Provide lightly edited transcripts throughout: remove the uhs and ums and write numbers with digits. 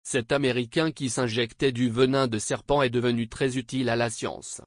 cet Américain qui s'injectait du venin de serpent est devenu très utile à la science.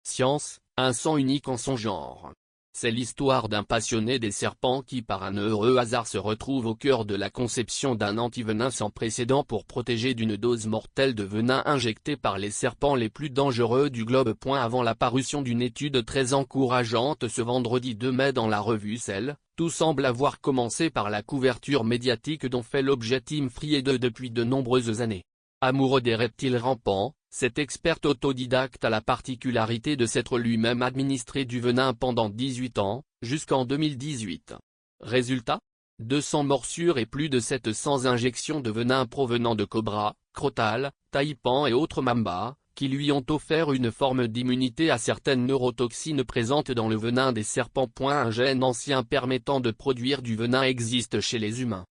Science, un sang unique en son genre. C'est l'histoire d'un passionné des serpents qui par un heureux hasard se retrouve au cœur de la conception d'un antivenin sans précédent pour protéger d'une dose mortelle de venin injecté par les serpents les plus dangereux du globe. Avant la parution d'une étude très encourageante ce vendredi 2 mai dans la revue Cell, tout semble avoir commencé par la couverture médiatique dont fait l'objet Tim Friede depuis de nombreuses années. Amoureux des reptiles rampants, cet expert autodidacte a la particularité de s'être lui-même administré du venin pendant 18 ans, jusqu'en 2018. Résultat ? 200 morsures et plus de 700 injections de venin provenant de cobras, crotales, taipans et autres mambas, qui lui ont offert une forme d'immunité à certaines neurotoxines présentes dans le venin des serpents. Un gène ancien permettant de produire du venin existe chez les humains.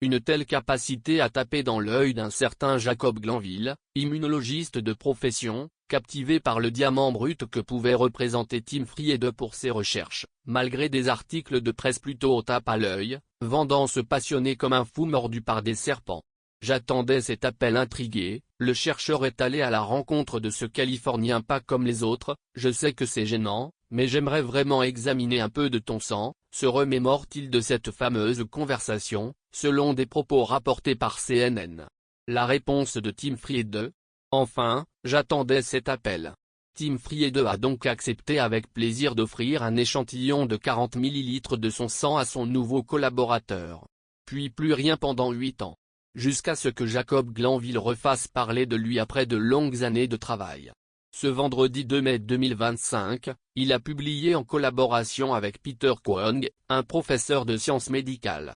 Une telle capacité a tapé dans l'œil d'un certain Jacob Glanville, immunologiste de profession, captivé par le diamant brut que pouvait représenter Tim Friede pour ses recherches, malgré des articles de presse plutôt au tape à l'œil, vendant se passionner comme un fou mordu par des serpents. J'attendais cet appel intrigué, le chercheur est allé à la rencontre de ce Californien pas comme les autres. Je sais que c'est gênant, mais j'aimerais vraiment examiner un peu de ton sang, se remémore-t-il de cette fameuse conversation, selon des propos rapportés par CNN. La réponse de Tim Friede ? Enfin, j'attendais cet appel. Tim Friede a donc accepté avec plaisir d'offrir un échantillon de 40 ml de son sang à son nouveau collaborateur. Puis plus rien pendant 8 ans. Jusqu'à ce que Jacob Glanville refasse parler de lui après de longues années de travail. Ce vendredi 2 mai 2025, il a publié en collaboration avec Peter Kwong, un professeur de sciences médicales,